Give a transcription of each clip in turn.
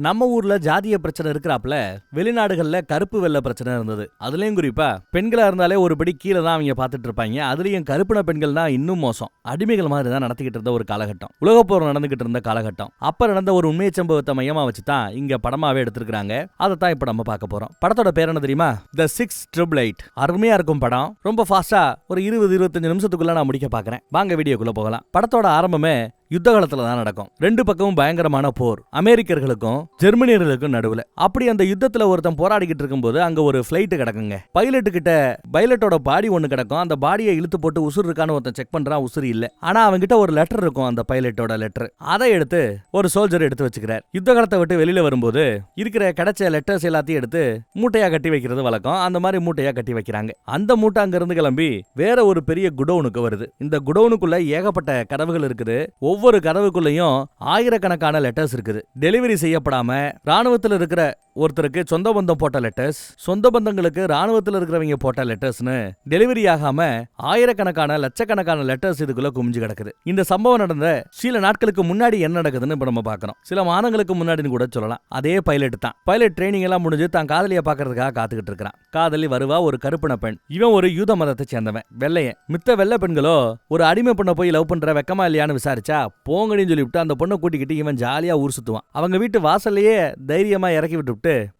நம்ம ஊர்ல ஜாதிய பிரச்சனை இருக்கிறாப்ல வெளிநாடுகள்ல கருப்பு வெள்ள பிரச்சனை இருந்தது. அதுலயும் குறிப்பா பெண்களா இருந்தாலே ஒரு படி கீழே தான் அவங்க பாத்துட்டு இருப்பாங்க. அதுலயும் கருப்பின பெண்கள் தான் இன்னும் மோசம். அடிமைகள் மாதிரி தான் நடத்திக்கிட்டு இருந்த ஒரு காலகட்டம், உலகப்போர் நடந்துகிட்டு இருந்த காலகட்டம். அப்ப நடந்த ஒரு உண்மை சம்பவத்தை மையமா வச்சுதான் இங்க படமாவே எடுத்திருக்காங்க. அதைத்தான் இப்ப நம்ம பார்க்க போறோம். படத்தோட பேர் என்ன தெரியுமா? The 688. அருமையா இருக்கும் படம். ரொம்ப ஃபாஸ்டா ஒரு 20-25 நிமிஷத்துக்குள்ள நான் முடிக்க பாக்குறேன். வாங்க வீடியோக்குள்ள போகலாம். படத்தோட ஆரம்பமே யுத்த காலத்துல தான் நடக்கும். ரெண்டு பக்கமும் பயங்கரமான போர், அமெரிக்கர்களுக்கும் ஜெர்மனியர்களுக்கும் நடுவுல. அப்படி அந்த யுத்தத்துல ஒருத்தன் போராடிக்கிட்டு இருக்கும்போது அங்க ஒரு பிளைட் கிடக்குங்க. பைலட்டு கிட்ட பைலட்டோட பாடி ஒண்ணு கிடக்கும். அந்த பாடியை இழுத்து போட்டு உசுர் இருக்கான்னு ஒருத்தன் செக் பண்றான். உசுர் இல்ல. ஆனா அவங்கிட்ட ஒரு லெட்டர் இருக்கும், அந்த பைலட்டோட லெட்டர். அதை எடுத்து ஒரு சோல்ஜர் எடுத்து வச்சுக்கிறார். யுத்த காலத்தை விட்டு வெளியில வரும்போது இருக்கிற கிடைச்ச லெட்டர்ஸ் எல்லாத்தையும் எடுத்து மூட்டையா கட்டி வைக்கிறது வழக்கம். அந்த மாதிரி மூட்டையா கட்டி வைக்கிறாங்க. அந்த மூட்டை அங்க இருந்து கிளம்பி வேற ஒரு பெரிய குடோனுக்கு வருது. இந்த குடோனுக்குள்ள ஏகப்பட்ட கதவுகள் இருக்குது. ஒவ்வொரு கதவுக்குள்ளயும் ஆயிரக்கணக்கான லெட்டர்ஸ் இருக்குது. டெலிவரி செய்யப்படாம ராணுவத்தில் இருக்கிற ஒருத்தருக்கு சொந்த பந்தம் போட்ட லெட்டர்ஸ், சொந்த பந்தங்களுக்கு ராணுவத்தில் இருக்கிறவங்க போட்ட லெட்டர்ஸ்னு டெலிவரி ஆகாம ஆயிரக்கணக்கான லட்சக்கணக்கான லெட்டர்ஸ் இதுக்குள்ள குமிஞ்சு கிடக்குது. இந்த சம்பவம் நடந்த சில நாட்களுக்கு முன்னாடி என்ன நடக்குதுன்னு இப்ப நம்ம பார்க்கறோம். சில மாதங்களுக்கு முன்னாடின்னு கூட சொல்லலாம். அதே பைலட் தான். பைலட் ட்ரைனிங் எல்லாம் முடிஞ்சு தான் காதலியை பார்க்கறதுக்காக காத்துக்கிட்டு இருக்கிறான். காதலி வருவா, ஒரு கருப்பின பெண். இவன் ஒரு யூத மதத்தை சேர்ந்தவன், வெள்ளையன். மித்த வெள்ளை பெண்களோ ஒரு அடிமை பொண்ணை போய் லவ் பண்ற வெக்கமா இல்லையான்னு விசாரிச்சா போங்கன்னு சொல்லிவிட்டு அந்த பொண்ணை கூட்டிக்கிட்டு இவன் ஜாலியா ஊர் சுத்துவான். அவங்க வீட்டு வாசல்லையே தைரியமா இறக்கி விட்டு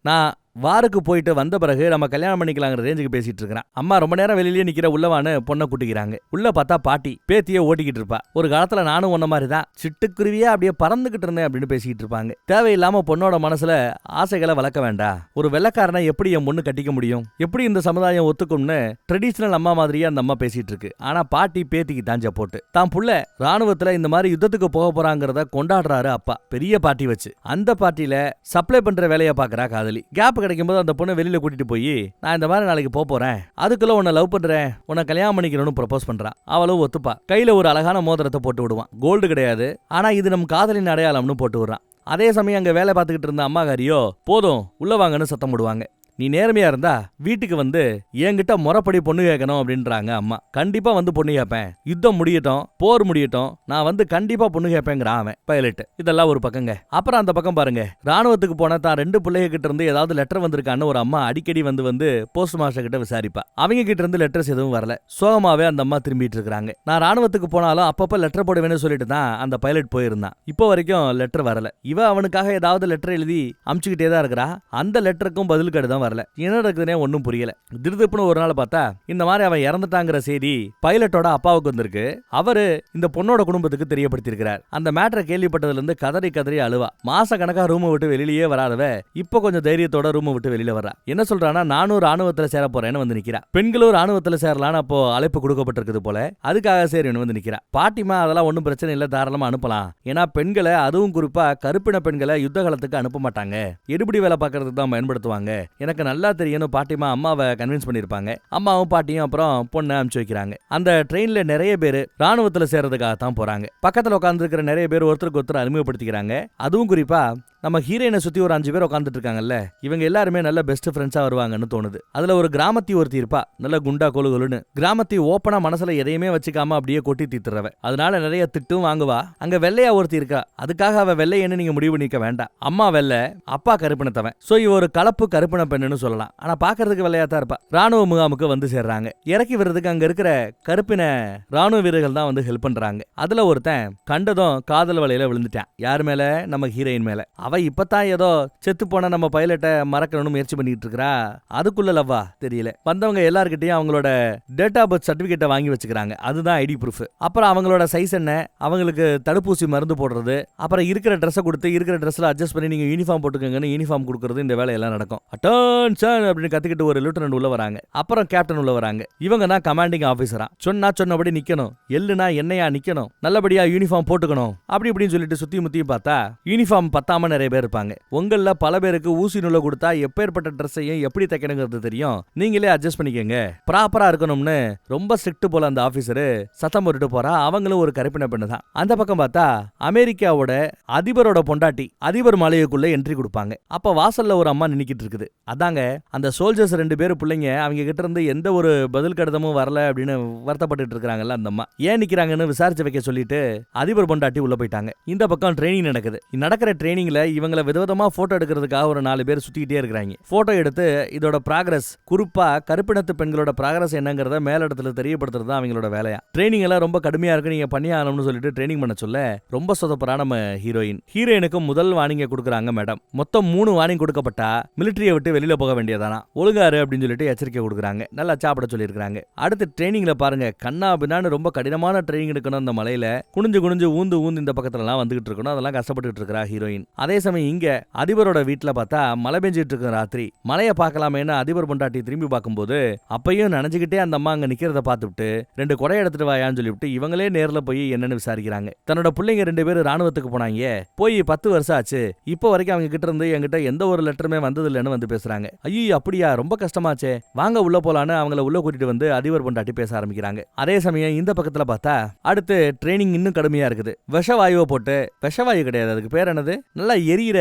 நான் வாருக்கு போயிட்டு வந்த பிறகு நம்ம கல்யாணம் பண்ணிக்கலாங்கிற ரேஞ்சுக்கு பேசிட்டு இருக்கிறான். அம்மா ரொம்ப நேரம் வெளியிலேயே நிக்கிற உள்ளவான்னு பொண்ணை கூட்டிக்கிறாங்க. உள்ள பார்த்தா பாட்டி பேத்திய ஓட்டிக்கிட்டு இருப்பா. ஒரு காலத்துல நானும் ஒன்ன மாதிரி தான் சிட்டுக்குருவியா அப்படியே பறந்துகிட்டு இருந்தேன் அப்படின்னு பேசிக்கிட்டு இருப்பாங்க. தேவையில்லாம பொண்ணோட மனசுல ஆசைகளை வளர்க்க வேண்டாம். ஒரு வெள்ளக்காரனை எப்படி என் பொண்ணு கட்டிக்க முடியும், எப்படி இந்த சமுதாயம் ஒத்துக்கும்னு ட்ரெடிஷனல் அம்மா மாதிரியே அந்த அம்மா பேசிட்டு இருக்கு. ஆனா பாட்டி பேத்திக்கு தான் போட்டு தான் புள்ள ராணுவத்துல இந்த மாதிரி யுத்தத்துக்கு போக போறாங்கிறத கொண்டாடுறாரு அப்பா, பெரிய பாட்டி வச்சு. அந்த பாட்டியில சப்ளை பண்ற வேலையை பாக்குறா காதலி. கேப் கிடைக்கும்போது அந்த பொண்ணை வெளியில கூட்டிட்டு போய் நான் இந்த மாதிரி நாளைக்கு போறேன், அதுக்குள்ள உன்னை லவ் பண்றேன், உன்னை கல்யாணம் பண்ணிக்கணும்னு ப்ரப்போஸ் பண்றான். அவளும் ஒத்துப்பா. கையில ஒரு அழகான மோதிரத்தை போட்டு விடுவான். கோல்டு கிடையாது, ஆனா இது நம் காதலின் அடையாளம்னு போட்டு விடுறான். அதே சமயம் அங்க வேலை பார்த்துக்கிட்டு இருந்த அம்மாகாரியோ போதும் உள்ள வாங்கன்னு சத்தம் போடுவாங்க. நீ நேர்மையா இருந்தா வீட்டுக்கு வந்து என்கிட்ட முறைப்படி பொண்ணு கேட்கணும் அப்படின்றாங்க அம்மா. கண்டிப்பா வந்து பொண்ணு கேட்பேன், யுத்தம் முடியட்டும், போர் முடியட்டும், நான் வந்து கண்டிப்பா பொண்ணு கேட்பேங்கிறான் அவன் பைலட். இதெல்லாம் ஒரு பக்கங்க. அப்புறம் அந்த பக்கம் பாருங்க, ராணுவத்துக்கு போன தான் 2 பிள்ளைங்க கிட்ட இருந்து ஏதாவது லெட்டர் வந்திருக்கான்னு ஒரு அம்மா அடிக்கடி வந்து போஸ்ட் மாஸ்டர் கிட்ட விசாரிப்பா. அவங்க கிட்ட இருந்து லெட்டர்ஸ் எதுவும் வரல. சோகமாவே அந்த அம்மா திரும்பிட்டு இருக்காங்க. நான் ராணுவத்துக்கு போனாலும் அப்பப்ப லெட்டர் போடுவேன்னு சொல்லிட்டு தான் அந்த பைலட் போயிருந்தான். இப்போ வரைக்கும் லெட்டர் வரல. இவ அவனுக்காக ஏதாவது லெட்டர் எழுதி அமுச்சுக்கிட்டே தான் இருக்கிறா. அந்த லெட்டருக்கும் பதில் கடிதம் வரல. என்ன நடக்குதுன்னே ஒன்னும் புரியல. திருதுப்புன்னு ஒரு நாள் பார்த்தா இந்த மாதிரி அவன் இறந்துட்டாங்கிற செய்தி பைலட்டோட அப்பாவுக்கு வந்திருக்கு. அவரு இந்த பொண்ணோட குடும்பத்துக்கு தெரியப்படுத்தியிருக்கிறார். அந்த மேட்டரை கேள்விப்பட்டதுல இருந்து கதறி கதறி அழுவா. மாச கணக்கா ரூமை விட்டு வெளியிலேயே வராதவ இப்ப கொஞ்சம் தைரியத்தோட ரூமை விட்டு வெளியில வரா. என்ன சொல்றானா, நானும் ராணுவத்துல சேர போறேன்னு வந்து நிக்கிறா. பெண்களும் ராணுவத்துல சேரலான்னு அப்போ அழைப்பு கொடுக்கப்பட்டிருக்குது போல. அதுக்காக சேருன்னு வந்து நிக்கிறா. பாட்டிமா அதெல்லாம் ஒன்னும் பிரச்சனை இல்ல, தாராளமா அனுப்பலாம். ஏன்னா பெண்களை, அதுவும் குறிப்பா கருப்பின பெண்களை யுத்த காலத்துக்கு அனுப்ப மாட்டாங்க, எடுபடி வேலை பார்க்கறதுக்கு தான் பயன்படுத்துவாங்க, எனக்கு நல்லா தெரியும் பாட்டிமா அம்மாவை கன்வின்ஸ் பண்ணிருப்பாங்க. அம்மாவும் பாட்டியும் அப்புறம் பொண்ணை அனுப்பிச்சு வைக்கிறாங்க. அந்த ட்ரெயின்ல நிறைய பேர் ராணுவத்துல சேர்றதுக்காக தான் போறாங்க. பக்கத்துல உட்கார்ந்து இருக்கிற நிறைய பேர் ஒருத்தருக்கு ஒருத்தர் அறிமுகப்படுத்திக்கிறாங்க. அதுவும் குறிப்பா நம்ம ஹீரோயினை சுத்தி ஒரு 5 பேர் உட்காந்துட்டு இருக்காங்கல்ல, இவங்க எல்லாருமே நல்ல பெஸ்ட் ஃப்ரெண்ட்ஸா வருவாங்கன்னு தோணுது. அதுல ஒரு கிராமத்தி ஒருத்தி இருப்பா, நல்ல குண்டா கொலுன்னு. கிராமத்தி ஓப்பனா மனசுல எதையுமே வச்சுக்காம அப்படியே கொட்டி தீத்துறவ. அதனால நிறைய திட்டும் வாங்குவா. அங்க வெள்ளையா ஒருத்தி இருக்கா. அதுக்காக அவ வெள்ளையன்னு நீங்க முடிவு பண்ணிக்க வேண்டாம். அம்மா வெள்ளை, அப்பா கருப்பினத்தவன். சோ இவ ஒரு கலப்பு கருப்பின பெண்ணுன்னு சொல்லலாம். ஆனா பாக்குறதுக்கு வெள்ளையாத்தான் இருப்பா. ராணுவ முகாமுக்கு வந்து சேர்றாங்க. இறக்கி விடுறதுக்கு அங்க இருக்கிற கருப்பின ராணுவ வீரர்கள் தான் வந்து ஹெல்ப் பண்றாங்க. அதுல ஒருத்தன் கண்டதும் காதல் வலையில விழுந்துட்டான். யார் மேல? நம்ம ஹீரோயின் மேல. அவ இப்பதான் ஏதோ செத்து போன நம்ம பைலட்டை மறக்கணும்னு முயற்சி பண்ணிட்டு இருக்கா. அதுக்குள்ள லவ்வா தெரியல. வந்தவங்க எல்லார்கிட்டையும் அவங்களோட டேட் ஆஃப் பர்த் சர்டிபிகேட்டை வாங்கி வச்சுக்கிறாங்க. அதுதான் ஐடி ப்ரூஃப். அப்புறம் அவங்களோட சைஸ் என்ன, அவங்களுக்கு தடுப்பூசி மருந்து போடுறது, அப்புறம் இருக்கிற ட்ரெஸ்ஸை கொடுத்து இருக்கிற ட்ரெஸ்ல அட்ஜஸ்ட் பண்ணி நீங்க யூனிஃபார்ம் போட்டுக்கங்கன்னு யூனிஃபார்ம் கொடுக்கறது, இந்த வேலையெல்லாம் நடக்கும். அட்டென்ஷன் அப்படின்னு கத்திக்கிட்டு ஒரு லெப்டினன்ட் உள்ள வராங்க. அப்புறம் கேப்டன் உள்ள வராங்க. இவங்க தான் கமாண்டிங் ஆபீசரா. சொன்னபடி நிக்கணும், எல்லுனா என்னையா நிக்கணும், நல்லபடியா யூனிஃபார்ம் போட்டுக்கணும், அப்படி இப்படின்னு சொல்லிட்டு சுத்தி முத்தியும் பார்த்தா யூனிஃபார்ம் பத்தாம நிறைய பேர் இருப்பாங்க. உங்கள பல பேருக்கு ஊசி நூலை கொடுத்தா எப்பேற்பட்ட ட்ரெஸ்ஸையும் எப்படி தைக்கணுங்கிறது தெரியும், நீங்களே அட்ஜஸ்ட் பண்ணிக்கங்க, ப்ராப்பரா இருக்கணும்னு ரொம்ப ஸ்ட்ரிக்ட் போல அந்த ஆபீசரு சத்தம் போட்டுட்டு போறா. அவங்களும் ஒரு கருப்பின பெண்ணு தான். அந்த பக்கம் பார்த்தா அமெரிக்காவோட அதிபரோட பொண்டாட்டி அதிபர் மாளிகைக்குள்ள என்ட்ரி கொடுப்பாங்க. அப்ப வாசல்ல ஒரு அம்மா நின்னுக்கிட்டு இருக்குது. அதாங்க அந்த சோல்ஜர்ஸ் 2 பேர் பிள்ளைங்க. அவங்க கிட்ட இருந்து எந்த ஒரு பதில் கடிதமும் வரல அப்படின்னு வருத்தப்பட்டு இருக்காங்கல்ல அந்த அம்மா. ஏன் நிக்கிறாங்கன்னு விசாரிச்சு வைக்க சொல்லிட்டு அதிபர் பொண்டாட்டி உள்ள போயிட்டாங்க. இந்த பக்கம் ட்ரைனிங் நடக்குது. நடக்கிற ட்ரைனிங்ல இவங்களை விதவிதமா போட்டோ எடுக்கிறதுக்காக ஒரு 4 பேர் சுத்திக்கிட்டே இருக்கிறாங்க. போட்டோ எடுத்து இதோட ப்ராக்ரஸ், குறிப்பா கருப்பினத்து பெண்களோட ப்ராக்ரஸ் என்னங்கறத மேலிடத்துல தெரியப்படுத்துறது தான் அவங்களோட வேலையா. ட்ரைனிங் எல்லாம் ரொம்ப கடுமையா இருக்கு, நீங்க பண்ணி ஆகணும்னு சொல்லிட்டு ட்ரைனிங் பண்ண சொல்ல ரொம்ப சொதப்பறா நம்ம ஹீரோயினுக்கு முதல் வார்னிங்க கொடுக்குறாங்க மேடம். மொத்தம் 3 வார்னிங் கொடுக்கப்பட்டா மிலிட்டரியை விட்டு வெளியில போக வேண்டியதானா, ஒழுங்காரு அப்படின்னு சொல்லிட்டு எச்சரிக்கை கொடுக்குறாங்க. நல்லா சாப்பிட சொல்லியிருக்காங்க. அடுத்து ட்ரைனிங்ல பாருங்க, கண்ணா பின்னான்னு ரொம்ப கடினமான ட்ரைனிங் எடுக்கணும். அந்த மலையில குனிஞ்சு ஊந்து இந்த பக்கத்துல எல்லாம் வந்துகிட்டு இருக்கணும். அதெல்லாம் கஷ்டப்பட்டு இருக்கிறா ஹீரோயின். அதே சமயம் இங்க அதிபரோட வீட்டுல பார்த்தா மழை பெஞ்சிட்டு இருக்கு ராத்திரி. மழையை பார்க்கலாமேன்னு அதிபர் பொண்டாட்டி திரும்பி பார்க்கும்போது அப்பையும் நினைச்சுக்கிட்டே அந்த அம்மா அங்க நிக்கிறத பார்த்துட்டு 2 கொடை எடுத்துட்டு வாயான்னு சொல்லிவிட்டு இவங்களே நேர்ல போய் என்னன்னு விசாரிக்கிறாங்க. தன்னோட பிள்ளைங்க 2 பேரும் ராணுவத்துக்கு போனாங்க, போய் 10 வருஷம் ஆச்சு, இப்போ வரைக்கும் அவங்க கிட்ட இருந்து என்கிட்ட எந்த ஒரு லெட்டருமே வந்தது இல்லைன்னு வந்து பேசுறாங்க. ஐயோ அப்படியா, ரொம்ப கஷ்டமாச்சே, வாங்க உள்ள போலான்னு அவங்கள உள்ள கூட்டிட்டு வந்து அதிபர் பொண்டாட்டி பேச ஆரம்பிக்கிறாங்க. அதே சமயம் இந்த பக்கத்துல பார்த்தா அடுத்து ட்ரைனிங் இன்னும் கடுமையா இருக்குது. விஷவாயுவை போட்டு, விஷவாயு கிடையாது, அதுக்கு பேர் என்னது, நல்லா எரியிற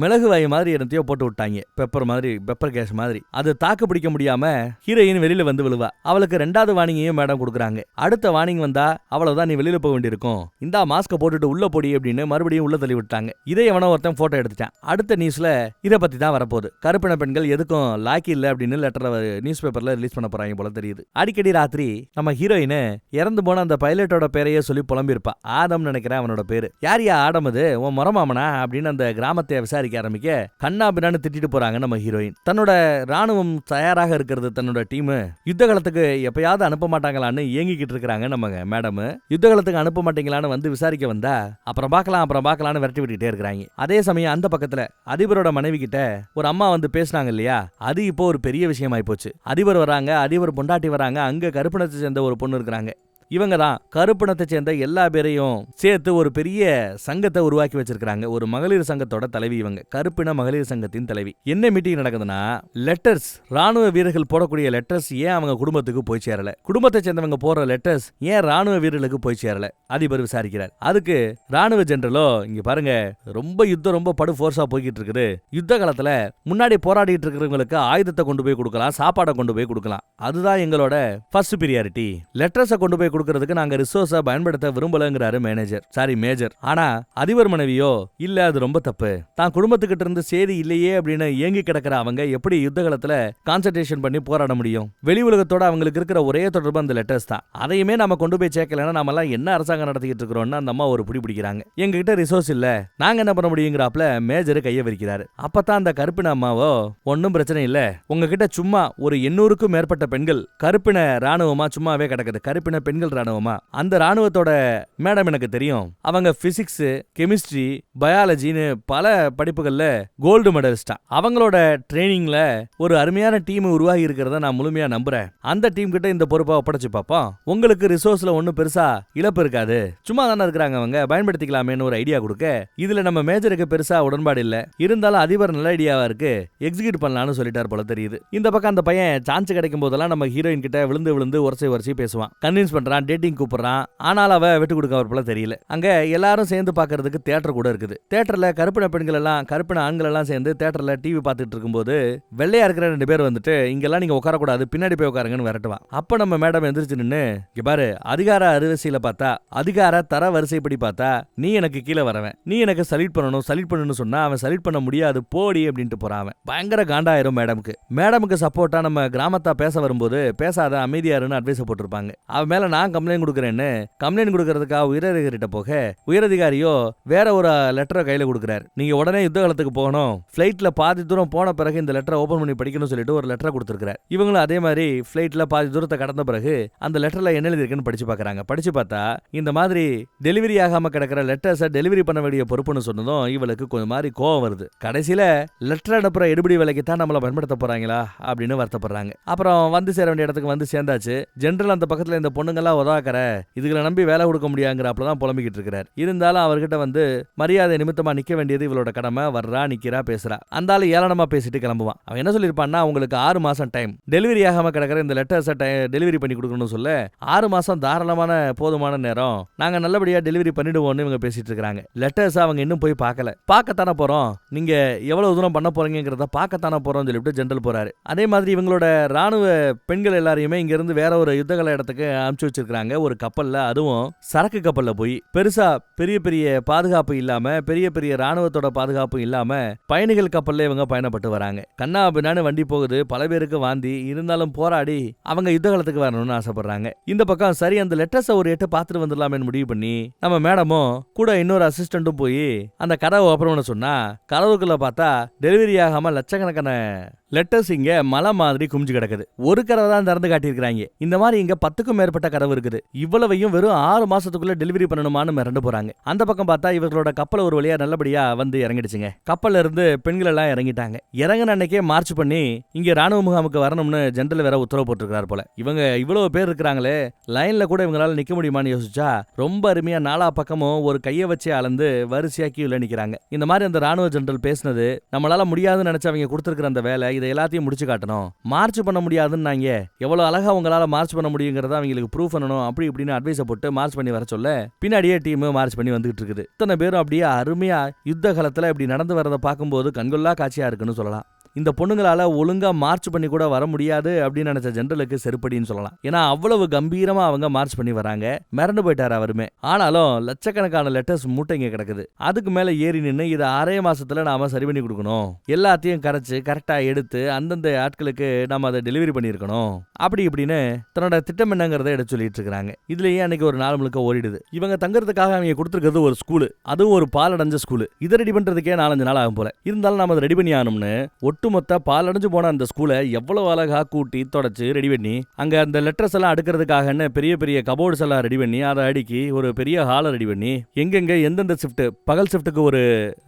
மிளகு வாயு மாதிரி என்னத்தையோ போட்டு விட்டாங்க, பெப்பர் கேஸ் மாதிரி. அது தாக்கு பிடிக்க முடியாம ஹீரோயின் வெளியில வந்து விழுவா. அவளுக்கு 2வது வார்னிங்கையும் மேடம் கொடுக்குறாங்க. அடுத்த வார்னிங் வந்தா அவ்வளவுதான், நீ வெளியில போக வேண்டியிருக்கும், இந்தா மாஸ்க போட்டுட்டு உள்ள போடி அப்படின்னு மறுபடியும் உள்ள தள்ளி விட்டாங்க. இதை எவனோ ஒருத்தன் போட்டோ எடுத்துட்டான். அடுத்த நியூஸ்ல இதை பத்தி தான் வரப்போகுது. கருப்பின பெண்கள் எதுக்கும் லாக்கி இல்ல அப்படின்னு லெட்டர் நியூஸ் பேப்பர்ல ரிலீஸ் பண்ண போறாங்க போல தெரியுது. அடிக்கடி ராத்திரி நம்ம ஹீரோயின் இறந்து போன அந்த பைலட்டோட பேரையே சொல்லி புலம்பிருப்பா. ஆடம் நினைக்கிறேன் அவனோட பேரு. யாரியா ஆடம், அது உன் மரமாமனா அப்படின்னு அந்த கிராமத்தை விசாரிக்க ஆரம்பிக்க கண்ணா பின்னான்னு திட்டிட்டு போறாங்க நம்ம ஹீரோயின். தன்னோட ராணுவம் தயாராக இருக்கிறது, தன்னோட டீம் யுத்த காலத்துக்கு எப்பயாவது அனுப்ப மாட்டாங்களான்னு ஏங்கிக்கிட்டு இருக்காங்க நம்ம மேடம். யுத்த காலத்துக்கு அனுப்ப மாட்டீங்களான்னு வந்து விசாரிக்க வந்தா அப்புறம் பார்க்கலாம்னு விரட்டி விட்டுட்டே இருக்கிறாங்க. அதே சமயம் அந்த பக்கத்துல அதிபரோட மனைவி கிட்ட ஒரு அம்மா வந்து பேசினாங்க இல்லையா, அது இப்போ ஒரு பெரிய விஷயமாயி போச்சு. அதிபர் வராங்க, அதிபர் பொண்டாட்டி வராங்க, அங்க கருப்பினத்தை சேர்ந்த ஒரு பொண்ணு இருக்கிறாங்க. இவங்க தான் கருப்பினத்தை சேர்ந்த எல்லா பேரையும் சேர்த்து ஒரு பெரிய சங்கத்தை உருவாக்கி வச்சிருக்காங்க. ஒரு மகளிர் சங்கத்தோட தலைவி இவங்க, கருப்பின மகளிர் சங்கத்தின் தலைவி. என்ன மீட்டிங் நடக்குதுன்னா, லெட்டர்ஸ், ராணுவ வீரர்கள் போடக்கூடிய லெட்டர்ஸ் ஏன் அவங்க குடும்பத்துக்கு போய் சேரல, குடும்பத்தை சேர்ந்தவங்க போடுற லெட்டர்ஸ் ஏன் ராணுவ வீரர்களுக்கு போய் சேரல, அதிபர் விசாரிக்கிறார். அதுக்கு ராணுவ ஜெனரலோ, இங்க பாருங்க யுத்தம் ரொம்ப படு ஃபோர்ஸா போய்கிட்டு இருக்குது, யுத்த காலத்துல முன்னாடி போராடிட்டு இருக்கிறவங்களுக்கு ஆயுதத்தை கொண்டு போய் கொடுக்கலாம், சாப்பாடை கொண்டு போய் கொடுக்கலாம், அதுதான் எங்களோட ஃபர்ஸ்ட் பிரியாரிட்டி. லெட்டர்ஸை கொண்டு போய் கொடுக்கிறதுக்கு நாங்க ரிசோர்ஸை பயன்படுத்த விரும்பலங்கிறாரு மேஜர். ஆனா அதிபர் மனைவியோ, இல்ல அது ரொம்ப தப்பு, தான் குடும்பத்துக்கிட்ட இருந்து சேதி இல்லையே அப்படின்னு ஏங்கி கிடக்கிற அவங்க எப்படி யுத்த காலத்துல கான்சன்ட்ரேஷன் பண்ணி போராட முடியும்? வெளி உலகத்தோட அவங்களுக்கு இருக்கிற ஒரே தொடர்பு அந்த லெட்டர்ஸ் தான். அதையுமே நம்ம கொண்டு போய் சேர்க்கலன்னா நம்ம எல்லாம் என்ன அரசாங்கம் நடத்திக்கிட்டு இருக்கிறோம்னு அந்த அம்மா ஒரு பிடிக்கிறாங்க. எங்க கிட்ட ரிசோர்ஸ் இல்ல, நாங்க என்ன பண்ண முடியுங்கிறாப்ல மேஜர் கைய விரிக்கிறாரு. அப்பதான் அந்த கருப்பின அம்மாவோ, ஒன்னும் பிரச்சனை இல்ல, உங்ககிட்ட சும்மா ஒரு 800க்கும் மேற்பட்ட பெண்கள் கருப்பின ராணுவமா சும்மாவே கிடக்குது, கருப்பின பெண்கள் ராணுவமா, அந்த ராணுவத்தோட மேடம் எனக்கு தெரியும், அவங்க பிசிக்ஸ், கெமிஸ்ட்ரி, பயாலஜின்னு பல படிப்புகள்ல கோல்டு மெடலிஸ்டா. அவங்களோட ட்ரைனிங்ல ஒரு அருமையான டீம் உருவாகி இருக்கிறத நான் முழுமையா நம்புறேன். அந்த டீம் கிட்ட இந்த பொறுப்பை ஒப்படைச்சு பார்ப்போம். உங்களுக்கு ரிசோர்ஸ்ல ஒன்னும் பெருசா இழப்பு இருக்காது, சும்மா தானே இருக்கிறாங்க அவங்க, பயன்படுத்திக்கலாமேன்னு ஒரு ஐடியா கொடுக்க, இதுல நம்ம மேஜருக்கு பெருசா உடன்பாடு இல்ல, இருந்தாலும் அதிபர் நல்ல ஐடியாவா இருக்கு, எக்ஸிக்யூட் பண்ணலாம்னு சொல்லிட்டார் போல தெரியுது. இந்த பக்கம் அந்த பையன் சான்ஸ் கிடைக்கும் போதெல்லாம் நம்ம ஹீரோயின் கிட்ட விழுந்து உரசி பேசுவான், கன்வின்ஸ் பண்றான், டேட்டிங் கூப்பிடுறான். ஆனால் அவ விட்டு கொடுக்க போல தெரியல. அங்க எல்லாரும் சேர்ந்து பாக்குறதுக்கு தியேட்டர் கூட இருக்குது. தியேட்டர்ல கருப்பின பெண்கள் எல்லாம், கருப்பின ஆண்கள் எல்லாம் சேர்ந்து தியேட்டர்ல டிவி பார்த்துட்டு இருக்கும்போது வெள்ளையா இருக்கிற 2 பேர் வந்துட்டு, இங்கெல்லாம் நீங்க உட்காரக்கூடாது, பின்னாடி போய் உட்காருங்கன்னு விரட்டுவான். அப்ப நம்ம மேடம் எந்திரிச்சு நின்னு, இங்க பாரு, அதிகார அரிவரிசையில பார்த்தா, அதிகார தர வரிசைப்படி பார்த்தா நீ எனக்கு கீழே வரவன், நீ எனக்கு சல்யூட் பண்ணணும்னு சொன்னா அவன் சல்யூட் பண்ண முடியாது, போடி அப்படின்ட்டு போறான். பயங்கர காண்டாயிரும் மேடமுக்கு சப்போர்ட்டா நம்ம கிராமத்தா பேச வரும்போது, பேசாத அமைதியாருன்னு அட்வைஸ் போட்டிருப்பாங்க. அவன் மேல நான் கம்ப்ளைண்ட் கொடுக்கறேன்னு கம்ப்ளைண்ட் கொடுக்கறதுக்காக உயரதிகாரிட்ட போக, உயரதிகாரியோ வேற ஒரு லெட்டரை கையில கொடுக்குறாரு. நீங்க உடனே யுத்த காலத்துக்கு போகணும், பிளைட்ல பாதி தூரம் போன பிறகு இந்த லெட்டரை ஓபன் பண்ணி படிக்கணும்னு சொல்லிட்டு ஒரு லெட்டரை கொடுத்திருக்காரு. இவங்களும் அதே மாதிரி பிளைட்ல பாதி தூரத்தை கடந்த பிறகு அந்த லெட்டர்ல என்ன எழுதிருக்குன்னு படிச்சு பாக்குறாங்க. படிச்சு பார்த்தா இந்த மாதிரி டெலிவரி ஆகாம கிடக்கிற லெட்டர்ஸை டெலிவரி பண்ண வேண்டிய பொறுப்புன்னு சொன்னதும் இவளுக்கு கொஞ்சம் மாதிரி கோவம் வருது. கடைசியில லெட்டர் அனுப்புற எடுபடி வேலைக்கு தான் நம்மள பயன்படுத்த போறாங்களா அப்படின்னு வருத்தப்படுறாங்க. அப்புறம் வந்து சேர வேண்டிய இடத்துக்கு வந்து சேர்ந்தாச்சு. ஜெனரல் அந்த பக்கத்துல இந்த பொண்ணுங்கெல்லாம் உதாக்கற, இதுகளை நம்பி வேலை கொடுக்க முடியாங்கிறாப்லதான் புலம்பிக்கிட்டு இருக்கிறார். இருந்தாலும் அவர்கிட்ட வந்து மரியாதை நிமித்தமா நிக்க வேண்டியது இவளோட கடமை. வர்றா, நிக்கிறா, பேசுறா. அந்த ஆளு ஏளனமா பேசிட்டு கிளம்புவான். அவன் என்ன சொல்லிருப்பான்னா, உங்களுக்கு 6 மாசம் டைம், டெலிவரி ஆகாம கிடக்கிற இந்த லெட்டர்ஸை டெலிவரி பண்ணி கொடுக்கணும்னு சொல்ல, 6 மாசம் தாராளமான போதுமான நேரம், நாங்க நல்லபடியா டெலிவரி பண்ணிடுவோம்னு இவங்க பேசிட்டு இருக்காங்க. லெட்டர்ஸ் அவங்க இன்னும் போய் பார்க்கத்தானே போறோம், நீங்க எவ்வளவு தூரம் பண்ண போறீங்கிறத பார்க்கத்தானே போறோம்னு சொல்லிட்டு ஜெனரல் போறாரு. அதே மாதிரி இவங்களோட ராணுவ பெண்கள் எல்லாரையுமே இங்க இருந்து வேற ஒரு யுத்தகல இடத்துக்கு அனுப்பிச்சு வச்சிருக்காங்க ஒரு கப்பல்ல, அதுவும் சரக்கு கப்பல்ல போய். பெருசா பெரிய பெரிய பாதுகாப்பு இல்லாம, பெரிய பெரிய ராணுவத்தோட பாதுகாப்பு இல்லாம பயணிகள் கப்பல்ல இவங்க பயணப்பட்டு வராங்க. கண்ணா பின்னான்னு வண்டி போகுது, பல பேருக்கு வாந்தி, இருந்தாலும் போராடி அவங்க யுத்த காலத்துக்கு வரணும்னு ஆசைப்படுறாங்க. இந்த பக்கம் சரி அந்த லெட்டர்ஸை ஒரு எட்டு பார்த்துட்டு வந்துடலாமேன்னு முடிவு பண்ணி நம்ம மேடமும் கூட இன்னொரு அசிஸ்டன்ட்டும் போய் அந்த கதவை ஓபன் பண்ண சொன்னா, கதவுக்குள்ள பார்த்தா டெலிவரி ஆகாம லட்சக்கணக்கான லெட்டர்ஸ் இங்க மலை மாதிரி குமிஞ்சு கிடக்குது. ஒரு கதவை தான் திறந்து காட்டியிருக்காங்க. இந்த மாதிரி இங்க 10க்கும் மேற்பட்ட கதவு இருக்குது. இவ்வளவையும் வெறும் 6 மாசத்துக்குள்ள டெலிவரி பண்ணணுமான்னு மிரண்டு போறாங்க. அந்த பக்கம் பார்த்தா இவர்களோட கப்பல் ஒரு வழியா நல்லபடியா வந்து இறங்கிடுச்சுங்க. கப்பல்ல இருந்து பெண்கள் எல்லாம் இறங்கிட்டாங்க. இறங்கின அன்னைக்கே மார்ச் பண்ணி இங்க ராணுவ முகாமுக்கு வரணும்னு ஜெனரல் வேற உத்தரவு போட்டிருக்காரு போல. இவங்க இவ்வளவு பேர் இருக்கிறாங்களே, லைன்ல கூட இவங்களால நிக்க முடியுமான்னு யோசிச்சா ரொம்ப அருமையா 4 பக்கமும் ஒரு கையை வச்சு அளந்து வரிசையா கீழே நிக்கிறாங்க. இந்த மாதிரி அந்த ராணுவ ஜெனரல் பேசினது, நம்மளால முடியாதுன்னு நினைச்சு அவங்க கொடுத்திருக்கிற அந்த வேலை இதை எல்லாத்தையும் முடிச்சு காட்டணும். மார்ச் பண்ண முடியாதுன்னு நாங்க எவ்வளவு அழகா உங்களால மார்ச் பண்ண முடியுங்கிறத அவங்களுக்கு ப்ரூவ் பண்ணணும் அப்படி இப்படின்னு அட்வைஸை போட்டு மார்ச் பண்ணி வர சொல்ல பின்னாடியே டீம் மார்ச் பண்ணி வந்துகிட்டு இருக்குது. இத்தனை பேரும் அப்படியே அருமையா யுத்த காலத்துல இப்படி நடந்து வரதை பார்க்கும்போது கண்கொள்ளா காட்சியா இருக்குன்னு சொல்லலாம். இந்த பொண்ணுங்களால ஒழுங்கா மார்ச் பண்ணி கூட வர முடியாது அப்படின்னு நினைச்ச ஜெனரலுக்கு செருப்படின்னு சொல்லலாம். ஏன்னா அவ்வளவு கம்பீரமா அவங்க மார்ச் பண்ணி வராங்க. மிரண்டு போயிட்டாரு அவருமே. ஆனாலும் லட்சக்கணக்கான லெட்டர்ஸ் மூட்டைங்க கிடக்குது. அதுக்கு மேல ஏறி நின்று இதை 6 மாசத்துல நாம சரி பண்ணி கொடுக்கணும், எல்லாத்தையும் கரைச்சு கரெக்டா எடுத்து அந்தந்த ஆட்களுக்கு நாம அதை டெலிவரி பண்ணிருக்கணும் அப்படி இப்படின்னு தன்னோட திட்டம் என்னங்கிறத எடுத்து சொல்லிட்டு இருக்காங்க. இதுலயே அன்னைக்கு ஒரு நாள் முழுக்க ஓடிடுது. இவங்க தங்கறதுக்காக அவங்க கொடுத்துருக்கிறது ஒரு ஸ்கூலு, அதுவும் ஒரு பாலடைஞ்ச ஸ்கூலு. இதை ரெடி பண்றதுக்கே 4-5 நாள் ஆகும் போல. இருந்தாலும் நாம அதை ரெடி பண்ணி ஆகணும்னு ஒட்டுமொத்த பாலடைஞ்சு போன அந்த ஸ்கூலை எவ்வளவு அழகா கூட்டி தொடச்சு ரெடி பண்ணி அங்க அந்த லெட்டர்ஸ் எல்லாம் அடுக்கிறதுக்காக பெரிய பெரிய கபோர்ட்ஸ் எல்லாம் ரெடி பண்ணி அதை அடுக்கி ஒரு பெரிய ஹாலை ரெடி பண்ணி எங்கெங்க எந்தெந்த ஷிஃப்ட், பகல் ஷிஃப்ட்டுக்கு ஒரு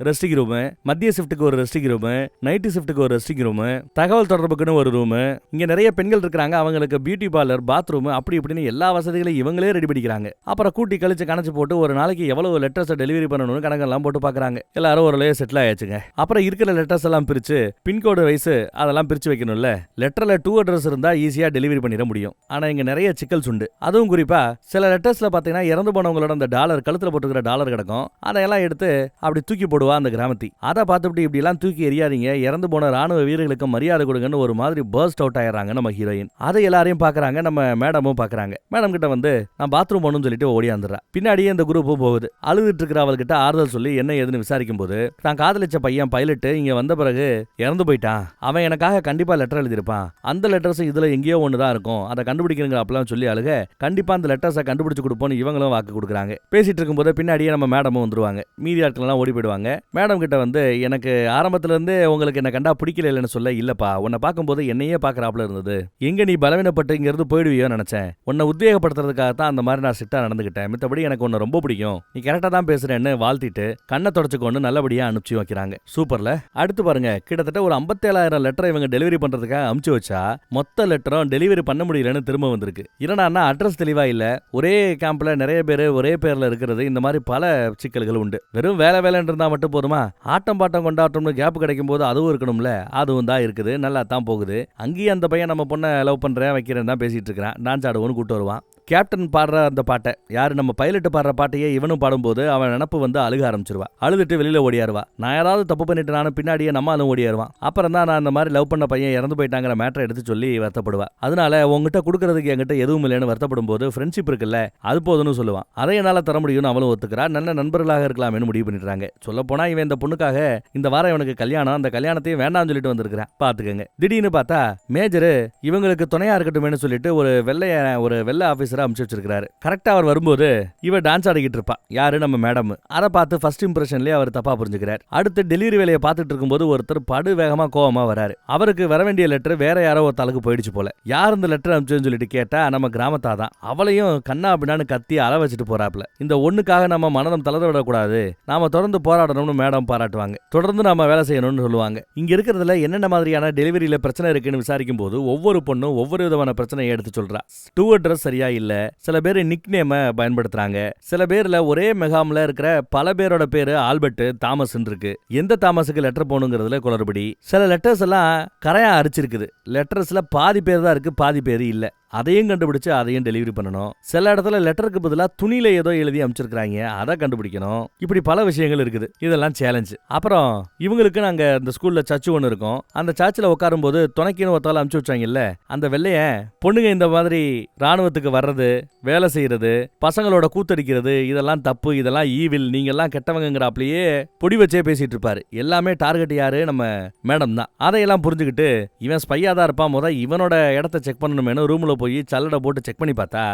ரெஸ்டிங் ரூம், மத்திய ஷிஃப்ட்டுக்கு ஒரு ரெஸ்டிங் ரூம், நைட்டு ஷிஃப்ட்டுக்கு ஒரு ரெஸ்டிங் ரூம், தகவல் தொடர்புக்குன்னு ஒரு ரூம், இங்க நிறைய பெண்கள் இருக்காங்க அவங்களுக்கு பியூட்டி பார்லர், பாத்ரூம் அப்படி இப்படின்னு எல்லா வசதிகளையும் இவங்களே ரெடி பண்ணிக்கிறாங்க. அப்புறம் கூட்டி கழிச்சு கணச்சு போட்டு ஒரு நாளைக்கு எவ்வளவு லெட்டர்ஸ் டெலிவரி பண்ணணும்னு கணக்கெல்லாம் போட்டு பாக்குறாங்க. எல்லாரும் ஒரு செட்டில் ஆயாச்சுங்க. அப்புறம் இருக்கிற லெட்டர்ஸ் எல்லாம் பிரிச்சு பின்கோடு வயசு அதெல்லாம் பிரிச்சு வைக்கணும்ல. லெட்டர்ல 2 அட்ரஸ் இருந்தா ஈஸியா டெலிவரி பண்ணிட முடியும். ஆனா இங்க நிறைய சிக்கல்ஸ் உண்டு. அதுவும் குறிப்பா சில லெட்டர்ஸ்ல பாத்தீங்கன்னா இறந்து போனவங்களோட அந்த டாலர், கழுத்துல போட்டுக்கிற டாலர் கிடக்கும். அதையெல்லாம் எடுத்து அப்படி தூக்கி போடுவா அந்த கிராமத்தி. அதை பார்த்துட்டு இப்படி எல்லாம் தூக்கி எறியாதீங்க, இறந்து போன ராணுவ வீரர்களுக்கு மரியாதை கொடுங்கன்னு ஒரு மாதிரி பர்ஸ்ட் அவுட் ஆயிடுறாங்க நம்ம ஹீரோயின். அதை எல்லாரையும் பாக்குறாங்க, நம்ம மேடமும் பாக்குறாங்க. மேடம் கிட்ட வந்து நான் பாத்ரூம் போகணும்னு சொல்லிட்டு ஓடியாந்துடுறா. பின்னாடியே இந்த குரூப்பும் போகுது. அழுதுட்டு இருக்கிற அவள்கிட்ட ஆறுதல் சொல்லி என்ன ஏதுன்னு விசாரிக்கும் போது தான் காதலிச்ச பையன் பைலட் இங்க வந்த பிறகு இறந்து போயிட்டான், அவன் எனக்காக கண்டிப்பா லெட்டர் எழுதியிருப்பான், அந்த லெட்டர்ஸ் இதுல எங்கேயோ ஒண்ணுதான் இருக்கும், அதை கண்டுபிடிக்கிறங்க அப்பெல்லாம் சொல்லி அழுக கண்டிப்பா அந்த லெட்டர்ஸை கண்டுபிடிச்சு கொடுப்போம்னு இவங்களும் வாக்கு கொடுக்குறாங்க. பேசிட்டு இருக்கும்போது பின்னாடியே நம்ம மேடமும் வந்துருவாங்க. மீதி ஆட்கள் எல்லாம் ஓடி போயிடுவாங்க. மேடம் கிட்ட வந்து எனக்கு ஆரம்பத்துல இருந்து உங்களுக்கு என்ன கண்டா பிடிக்கல இல்லைன்னு சொல்ல, இல்லப்பா உன்னை பார்க்கும்போது என்னையே பாக்குறாப்புல இருந்தது, எங்க நீ பலவீனப்பட்டு இங்க இருந்து போயிடுவியோ நினைச்சேன், உன்னை உத்வேகப்படுத்துறதுக்காக தான் அந்த மாதிரி நான் சிட்டா நடந்துகிட்டேன், மித்தபடி எனக்கு உன்னை ரொம்ப பிடிக்கும், நீ கரெக்டா தான் பேசுறேன்னு வாழ்த்திட்டு கண்ணை தொடச்சுக்கொண்டு நல்லபடியா அனுப்பிச்சு வைக்கிறாங்க. சூப்பர்ல. அடுத்து பாருங்க, கிட்டத்தட்ட ஒரு 57,000 லெட்டரை இவங்க டெலிவரி பண்றதுக்காக அனுப்பிச்சு வச்சா மொத்த லெட்டரும் டெலிவரி பண்ண முடியலன்னு திரும்ப வந்திருக்கு. என்னன்னா அட்ரஸ் தெளிவா இல்ல, ஒரே கேம்ப்ல நிறைய பேர் ஒரே பேர்ல இருக்கிறது, இந்த மாதிரி பல சிக்கல்கள் உண்டு. வெறும் வேலை வேலைன்னு இருந்தா மட்டும் போதுமா, ஆட்டம் பாட்டம் கொண்டாட்டம்னு கேப் கிடைக்கும் போது அதுவும் இருக்கணும்ல, அதுவும் தான் இருக்குது, நல்லா தான் போகுது. அங்கேயும் அந்த பையன் நம்ம பொண்ணை லவ் பண்றேன் வைக்கிறேன் தான் பேசிட்டு இருக்கிறான், டான்ஸ் ஆடுவோன்னு கூட்டு வருவான். கேப்டன் பாடுற அந்த பாட்டை, யாரு நம்ம பைலட் பாடுற பாட்டையே இவனும் பாடும்போது அவன் நினப்பு வந்து அழுக ஆரம்பிச்சிருவா. அழுதுட்டு வெளியில ஓடியாருவா. நான் ஏதாவது தப்பு பண்ணிட்டு நானும் பின்னாடியே நம்மளும் ஓடியாருவான். அப்புறம் தான் நான் இந்த மாதிரி லவ் பண்ண பையன் இறந்து போயிட்டாங்கிற மேட்டரை எடுத்து சொல்லி வருத்தப்படுவா. அதனால உங்ககிட்ட கொடுக்கறதுக்கு என்கிட்ட எதுவும் இல்லைன்னு வருத்தப்படும் போது ஃப்ரெண்ட்ஷிப் இருக்குல்ல அது போதுன்னு சொல்லுவான். அதை என்னால தர முடியும்னு அவளும் ஒத்துக்கிறா. நல்ல நண்பர்களாக இருக்கலாம்னு முடிவு பண்ணிடுறாங்க. சொல்ல போனா இவன் இந்த பொண்ணுக்காக இந்த வாரம் இவனுக்கு கல்யாணம், அந்த கல்யாணத்தையும் வேண்டாம்னு சொல்லிட்டு வந்திருக்கிறான். பாத்துக்கங்க. திடீர்னு பார்த்தா மேஜர் இவங்களுக்கு துணையா இருக்கட்டும்னு சொல்லிட்டு ஒரு வெள்ளை ஆபீசர் அனுப்பிச்சு வச்சிருக்காரு. கரெக்டா அவர் வரும்போது இவ டான்ஸ் ஆடிக்கிட்டு இருப்பா. யாரு நம்ம மேடம். அதை பார்த்து ஃபர்ஸ்ட் இம்ப்ரெஷன்லயே அவர் தப்பா புரிஞ்சுக்கிறார். அடுத்து டெலிவரி வேலையை பார்த்துட்டு இருக்கும்போது ஒருத்தர் படு வேகமா கோவமா வராரு. அவருக்கு வர வேண்டிய லெட்டர் வேற யாரோ ஒரு தலக்கு போயிடுச்சு போல. யார் இந்த லெட்டர் அனுப்பிச்சுன்னு சொல்லிட்டு கேட்டா நம்ம கிராமத்தா தான். அவளையும் கண்ணா அப்படின்னான்னு கத்தி அள வச்சுட்டு போறாப்ல. இந்த ஒண்ணுக்காக நம்ம மனதம் தளர விடக்கூடாது, நாம தொடர்ந்து போராடணும்னு மேடம் பாராட்டுவாங்க. தொடர்ந்து நாம வேலை செய்யணும்னு சொல்லுவாங்க. இங்க இருக்கிறதுல என்னென்ன மாதிரியான டெலிவரியில பிரச்சனை இருக்குன்னு விசாரிக்கும் போது ஒவ்வொரு பொண்ணும் ஒவ்வொரு விதமான பிரச்சனையை எடுத்து சொல்றா. டூ அட்ரஸ் சரியா இல்ல, சில பேர் நிக் நேம பயன்படுத்துறாங்க, சில பேர்ல ஒரே மெகாம்ல இருக்கிற பல பேரோட பேரு ஆல்பர்ட் தாமஸ் இருக்கு, எந்த தாமஸுக்கு லெட்டர் போகணுங்கிறதுல குளறுபடி, சில லெட்டர்ஸ் எல்லாம் கரையா அரிச்சிருக்குது, லெட்டர்ஸ்ல பாதி பேர் தான் இருக்கு பாதி பேர் இல்ல, அதையும் கண்டுபிடிச்சு அதையும் டெலிவரி பண்ணணும். சில இடத்துல லெட்டருக்கு பதிலா துணியில ஏதோ எழுதி அமைச்சிருக்காங்க, அதை கண்டுபிடிக்கணும். இப்படி பல விஷயங்கள் இருக்குது. இதெல்லாம் சேலஞ்ச். அப்புறம் இவங்களுக்கு நாங்க இந்த ஸ்கூல்ல சர்ச் ஒன்று இருக்கும். அந்த சர்ச்சில் உட்காரும் போது துணைக்கின்னு ஒருத்தால அனுப்பிச்சு வச்சாங்கல்ல, அந்த வெள்ளைய பொண்ணுங்க இந்த மாதிரி ராணுவத்துக்கு வர்றது, வேலை செய்யறது, பசங்களோட கூத்தடிக்கிறது, இதெல்லாம் தப்பு, இதெல்லாம் ஈவில், நீங்க எல்லாம் கெட்டவங்கிறாப்லயே பொடி வச்சே பேசிட்டு இருப்பாரு. எல்லாமே டார்கெட் யாரு? நம்ம மேடம் தான். அதையெல்லாம் புரிஞ்சுக்கிட்டு இவன் ஸ்பையா தான் இருப்பான், இவனோட இடத்த செக் பண்ணணுமேனு ரூம்ல போய் சல்லடை போட்டு செக் பண்ணி பார்த்தா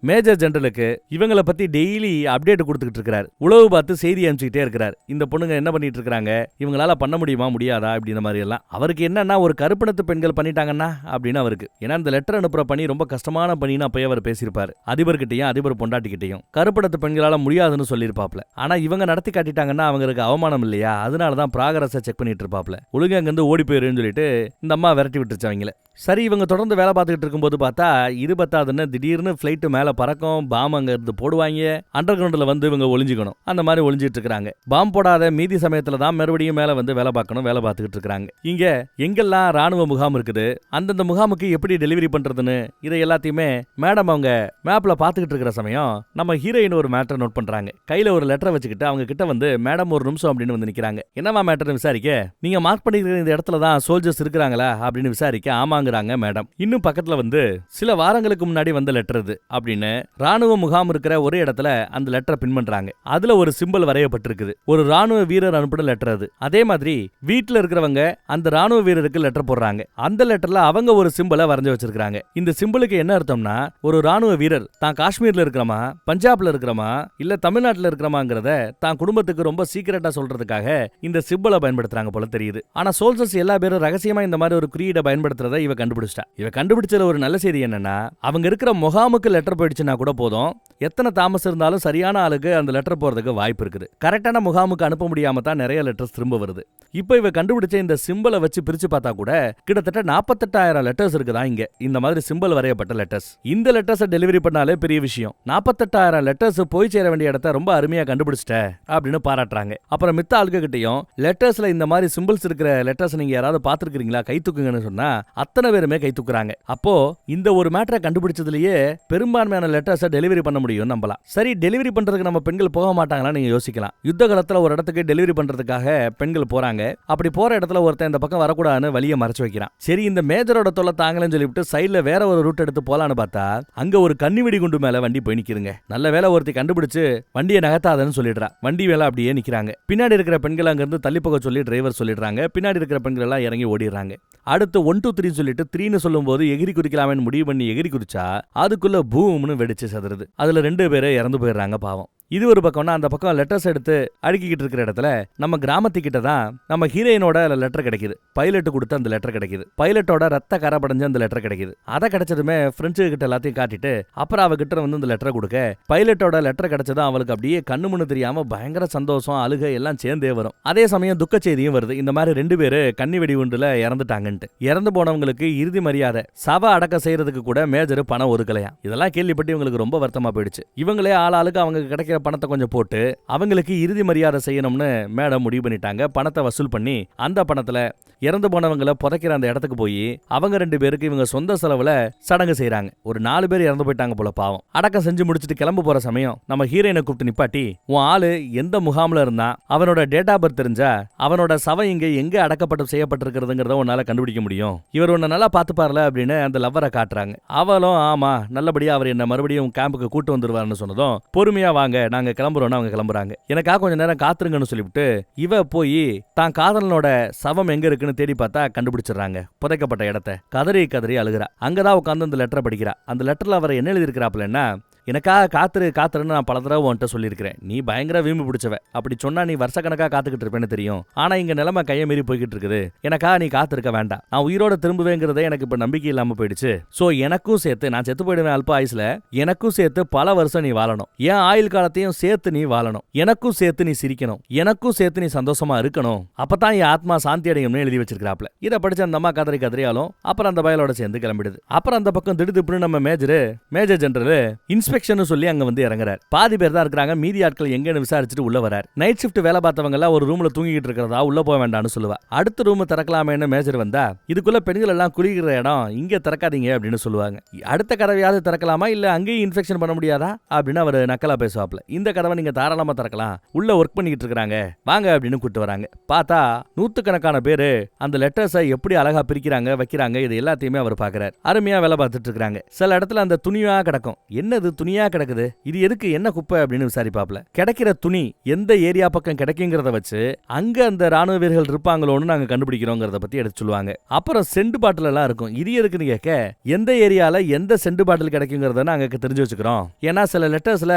மேஜர் ஜெனரலுக்கு இவங்கள பத்தி டெய்லி அப்டேட் கொடுத்துக்கிட்டு இருக்காரு. உளவு பார்த்து செய்தி அனுப்பிச்சுட்டே இருக்கிறார். இந்த பொண்ணுங்க என்ன பண்ணிட்டு இருக்காங்க, இவங்களால பண்ண முடியுமா முடியாதா அப்படின்ற மாதிரி எல்லாம். அவருக்கு என்னன்னா, ஒரு கருப்பினத்து பெண்கள் பண்ணிட்டாங்கன்னா அப்படின்னு அவருக்கு. ஏன்னா இந்த லெட்டர் அனுப்புற பணி ரொம்ப கஷ்டமான பணின்னு அப்பயே அவர் பேசியிருப்பாரு. அதிபர்கிட்டையும் அதிபர் பொண்டாட்டிக்கிட்டையும் கருப்பினத்து பெண்களால முடியாதுன்னு சொல்லியிருப்பாப்ல. ஆனா இவங்க நடத்தி காட்டிட்டாங்கன்னா அவங்களுக்கு அவமானம் இல்லையா, அதனாலதான் ப்ராகிரஸை செக் பண்ணிட்டு இருப்பாப்ல. ஒழுங்கா அங்கிருந்து ஓடி போயிருன்னு சொல்லிட்டு இந்த அம்மா விரட்டி விட்டுருச்சு அவங்கள. சரி, இவங்க தொடர்ந்து வேலை பார்த்துக்கிட்டு இருக்கும்போது பார்த்தா இது பத்தாதுன்னு திடீர்னு ஃபிளைட்டு மேல பறக்கும், பாம் அங்க இருந்து போடுவாங்க, அண்டர் கிரவுண்ட்ல வந்து இவங்க ஒளிஞ்சுக்கணும். அந்த மாதிரி ஒளிஞ்சிட்டு இருக்காங்க. பாம் போடாத மீதி சமயத்துல தான் மறுபடியும் மேல வந்து வேலை பார்த்துக்கிட்டு இருக்காங்க. இங்க எங்கெல்லாம் ராணுவ முகாம் இருக்குது, அந்தந்த முகாமுக்கு எப்படி டெலிவரி பண்றதுன்னு இதை எல்லாத்தையுமே மேடம் அவங்க மேப்ல பார்த்துக்கிட்டு இருக்கிற சமயம் நம்ம ஹீரோயின் ஒரு மேட்டர் நோட் பண்றாங்க. கையில ஒரு லெட்டரை வச்சுக்கிட்டு அவங்க கிட்ட வந்து மேடம் ஒரு நிமிஷம் அப்படின்னு வந்து நிக்கிறாங்க. என்னவா மேட்டர்னு விசாரிக்க, நீங்க மார்க் பண்ணிருக்கிற இந்த இடத்துல தான் சோல்ஜர்ஸ் இருக்கிறாங்களா அப்படின்னு விசாரிக்க, ஆமாங்கிறாங்க மேடம். இன்னும் பக்கத்துல வந்து சில வாரங்களுக்கு முன்னாடி வந்த லெட்டர் இது அப்படின்னு ராணுவ முகாம் இருக்கிற ஒரு இடத்துல அந்த லெட்டரை பின் பண்றாங்க. அதுல ஒரு சிம்பல் வரையப்பட்டிருக்குது. ஒரு ராணுவ வீரர் அனுப்பின லெட்டர் அது. அதே மாதிரி வீட்டுல இருக்கிறவங்க அந்த ராணுவ வீரருக்கு லெட்டர் போடுறாங்க. அந்த லெட்டர்ல அவங்க ஒரு சிம்பலை வரைஞ்சு வச்சிருக்காங்க. இந்த சிம்பலுக்கு என்ன அர்த்தம்னா, ஒரு ராணுவ வீரர் தான் காஷ்மீர்ல இருக்கிறமா, பஞ்சாப்ல இருக்கிறமா, இல்ல தமிழ்நாட்டுல இருக்கிறமாங்கிறத தான் குடும்பத்துக்கு ரொம்ப சீக்கிரட்டா சொல்றதுக்காக இந்த சிம்பலை பயன்படுத்துறாங்க போல தெரியுது. ஆனா சோல்ஜர்ஸ் எல்லா பேரும் ரகசியமா இந்த மாதிரி ஒரு குறியீடை பயன்படுத்துறதை இவ கண்டுபிடிச்சிட்டா. இவ கண்டுபிடிச்சதுல ஒரு நல்ல செய்தி என்னன்னா, அவங்க இருக்கிற முகாமுக்கு லெட்டர் போயிடுச்சுன்னா கூட போதும், எத்தனை தாமஸ் இருந்தாலும் சரியான ஆளுக்கு அந்த லெட்டர் போறதுக்கு வாய்ப்பு இருக்குது. கரெக்டான முகாமுக்கு அனுப்ப முடியாம தான் நிறைய லெட்டர்ஸ் திரும்ப வருது. இப்போ இவ கண்டுபிடிச்ச இந்த சிம்பலை வச்சு பிரிச்சு பார்த்தா கூட கிட்டத்தட்ட 48,000 லெட்டர்ஸ் இருக்குதா இங்க, இந்த மாதிரி சிம்பல் வரையப்பட்ட லெட்டர்ஸ். இந்த லெட்டர்ஸை டெலிவரி பண்ணாலே பெரிய விஷயம். 48,000 லெட்டர்ஸ் போய் சேர வேண்டிய இடத்த ரொம்ப அருமையா கண்டுபிடிச்சிட்ட அப்படின்னு பாராட்டுறாங்க. அப்புறம் மித்த ஆளுகிட்டையும் லெட்டர்ஸ்ல இந்த மாதிரி சிம்பிள்ஸ் இருக்கிற லெட்டர்ஸ் நீங்க யாராவது பாத்துருக்கீங்களா, கை தூக்குங்கன்னு சொன்னா அத்தனை பேருமே கை தூக்குறாங்க. அப்போ இந்த ஒரு மேட்டரை கண்டுபிடிச்சதுலயே பெரும்பான்மையான லெட்டர்ஸை டெலிவரி பண்ண முடியும் நம்பலாம். சரி, டெலிவரி பண்றதுக்கு நம்ம பெண்கள் போக மாட்டாங்களா நீங்க யோசிக்கலாம். யுத்த காலத்துல ஒரு இடத்துக்கு டெலிவரி பண்றதுக்காக பெண்கள் போறாங்க. அப்படி போற இடத்துல ஒருத்தன் இந்த பக்கம் வரக்கூடாதுன்னு வழியை மறைச்சு வைக்கிறான். சரி, இந்த மேஜரோட தொல்லை தாங்கலன்னு சொல்லிவிட்டு சைட்ல வேற ஒரு ரூட் எடுத்து போலான்னு பார்த்தா அங்க ஒரு கன்னிவெடி குண்டு மேல வண்டி போய் நிக்குதுங்க. நல்ல வேலை ஒருத்தி கண்டுபிடிச்சு வண்டியை நகர்த்தாதன்னு சொல்லிடுறா. வண்டி வேலை அப்படியே நிக்கிறாங்க. பின்னாடி இருக்கிற பெண்கள் அங்க இருந்து தள்ளி போக சொல்லி டிரைவர் சொல்லிடுறாங்க. பின்னாடி இருக்கிற பெண்கள் எல்லாம் இறங்கி ஓடிடுறாங்க. அடுத்து 1 2 3 சொல்லிட்டு 3ன்னு சொல்லும் போது எகிரி குதிக்கலாமேன்னு முடிவு பண்ணி எகிரி குதிச்சா அதுக்குள்ள பூம்னு வெடிச்சு சதுருது. அதுல 2 பேரு இறந்து போயிடுறாங்க பாவம். இது ஒரு பக்கம்னா அந்த பக்கம் லெட்டர்ஸ் எடுத்து அடுக்கிக்கிட்டு இருக்கிற இடத்துல நம்ம கிராமத்துக்கிட்ட தான் நம்ம ஹீரோயினோட லெட்டர் கிடைக்குது. பைலட் கொடுத்து அந்த லெட்டர் கிடைக்குது. பைலட்டோட ரத்த கரை படைஞ்ச அந்த லெட்டர் கிடைக்குது. அதை கிடைச்சதுமே ஃப்ரெண்ட்ஸு கிட்ட எல்லாத்தையும் காட்டிட்டு அப்புறம் அவகிட்ட வந்து அந்த லெட்டரை கொடுக்க, பைலட்டோட லெட்டர் கிடைச்சதும் அவளுக்கு அப்படியே கண்ணு முன்னு தெரியாம பயங்கர சந்தோஷம், அழுகை எல்லாம் சேர்ந்தே வரும். அதே சமயம் துக்க செய்தியும் வருது. இந்த மாதிரி 2 பேரு கன்னி வெடி குண்டுல இறந்துட்டாங்கன்ட்டு. இறந்து போனவங்களுக்கு இறுதி மரியாதை சவ அடக்கம் செய்யறதுக்கு கூட மேஜர் பணம் ஒதுக்கலையாம். இதெல்லாம் கேள்விப்பட்டு இவங்களுக்கு ரொம்ப வருத்தமா போயிடுச்சு. இவங்களே ஆளாளுக்கு அவங்க கிடைக்கிற பணத்தை கொஞ்சம் போட்டு அவங்களுக்கு இறுதி மரியாதை செய்யணும்னு மேடம் முடிவு பண்ணிட்டாங்க. பணத்தை வசூல் பண்ணி அந்த பணத்துல இறந்து போனவங்களை புதைக்கிற அந்த இடத்துக்கு போய் அவங்க 2 பேருக்கு இவங்க சொந்த செலவுல சடங்கு செய்யறாங்க. ஒரு 4 பேர் இறந்து போயிட்டாங்க போல பாவம். அடக்கம் செஞ்சு முடிச்சுட்டு கிளம்ப போற சமயம் நம்ம ஹீரோயினை கூப்பிட்டு நிப்பாட்டி, உன் ஆளு எந்த முகாம்ல இருந்தா, அவனோட டேட் ஆஃப் பர்த் தெரிஞ்சா அவனோட சவம் இங்க எங்க அடக்கப்பட்டு செய்யப்பட்டிருக்கிறதுங்கிறத உன்னால கண்டுபிடிக்க முடியும். இவர் உன்னை நல்லா பாத்துப்பார்ல அப்படின்னு அந்த லவ்வரை காட்டுறாங்க. அவளும் ஆமா நல்லபடியா அவர் என்ன மறுபடியும் கேம்புக்கு கூட்டு வந்துருவாருன்னு சொன்னதும் பொறுமையா வாங்க நாங்க கிளம்புறோம்னு அவங்க கிளம்புறாங்க. எனக்கா கொஞ்ச நேரம் காத்துருங்கன்னு சொல்லிவிட்டு இவ போய் தான் காதலனோட சவம் எங்க இருக்குன்னு தேடி பார்த்தா கண்டுபிடிச்சிடறாங்க. புதைக்கப்பட்ட இடத்த. கதறி கதறி அழுகிறா. அங்கதான் உட்காந்து அந்த லெட்டரை படிக்கிறா. அந்த லெட்டர்ல அவர் என்ன எழுதியிருக்கிறாப்லன்னா, எனக்காக காத்துருன்னு நான் பல தடவை உன்ட்ட சொல்லியிருக்கிறேன். நீ பயங்கர வீம்பு பிடிச்சவ. அப்படி சொன்னா நீ வருஷக்கணக்காக காத்துக்கிட்டு இருப்பேன்னு தெரியும். ஆனா இங்க நிலைமை கையை மீறி போய்கிட்டு இருக்குது. எனக்காக நீ காத்திருக்க வேண்டாம். நான் உயிரோட திரும்புவேங்கிறத எனக்கு இப்ப நம்பிக்கை இல்லாம போயிடுச்சு. சோ எனக்கும் சேர்த்து, நான் செத்து போயிடுவேன் அல்ப ஆயுசுல, எனக்கும் சேர்த்து பல வருஷம் நீ வாழணும். என் ஆயுள் காலத்தையும் சேர்த்து நீ வாழணும். எனக்கும் சேர்த்து நீ சிரிக்கணும். எனக்கும் சேர்த்து நீ சந்தோஷமா இருக்கணும். அப்பதான் என் ஆத்மா சாந்தி அடையும்னு எழுதி வச்சிருக்காப்ல. இதை படிச்சு அந்த அம்மா கதறி கதறியாலும் அப்புறம் அந்த பயலோட சேர்ந்து கிளம்பிடுது. அப்புறம் அந்த பக்கம் திடுதிப்புன்னு நம்ம மேஜர் ஜெனரல் இன்ஸ்பெக்ஷன் சொல்லி அங்க வந்து இறங்குறார். பாதி பேர் தான் இருக்காங்க, மீதி ஆட்கள் எங்கன்னு விசாரிச்சுட்டு உள்ள வரார். நைட் ஷிஃப்ட் வேலை பார்த்தவங்க எல்லாம் ஒரு ரூம்ல தூங்கிட்டு இருக்கிறதா உள்ள போக வேண்டாம்னு சொல்லுவா. அடுத்த ரூம் திறக்கலாமேன்னு மேஜர் வந்தா இதுக்குள்ள பெண்கள் எல்லாம் குளிக்கிற இடம், இங்க திறக்காதீங்க அப்படின்னு சொல்லுவாங்க. அடுத்த கதவையாவது திறக்கலாமா இல்ல அங்கேயும் இன்ஃபெக்ஷன் பண்ண முடியாதா அப்படின்னு அவர் நக்கலா பேசுவாப்ல. இந்த கதவை நீங்க தாராளமா திறக்கலாம், உள்ள ஒர்க் பண்ணிட்டு இருக்காங்க வாங்க அப்படின்னு கூப்பிட்டு வராங்க. பார்த்தா நூத்துக்கணக்கான பேரு அந்த லெட்டர்ஸை எப்படி அழகா பிரிக்கிறாங்க வைக்கிறாங்க, இது எல்லாத்தையுமே அவர் பாக்குறாரு. அருமையா வேலை பார்த்துட்டு இருக்காங்க. சில இடத்துல அந்த துணியா கிடக்கும். என்னது துணியா கிடக்குது, இது எதுக்கு, என்ன குப்பை அப்படின்னு விசாரிப்பாப்ல. கிடைக்கிற துணி எந்த ஏரியா பக்கம் கிடைக்குங்கிறத வச்சு அங்க அந்த ராணுவ வீரர்கள் இருப்பாங்களோன்னு நாங்க கண்டுபிடிக்கிறோங்கிறத பத்தி எடுத்து சொல்லுவாங்க. அப்புறம் செண்டு பாட்டில் எல்லாம் இருக்கும். இது எதுக்குன்னு கேட்க, எந்த ஏரியால எந்த செண்டு பாட்டில் கிடைக்குங்கிறத நாங்க தெரிஞ்சு வச்சுக்கிறோம். ஏன்னா சில லெட்டர்ஸ்ல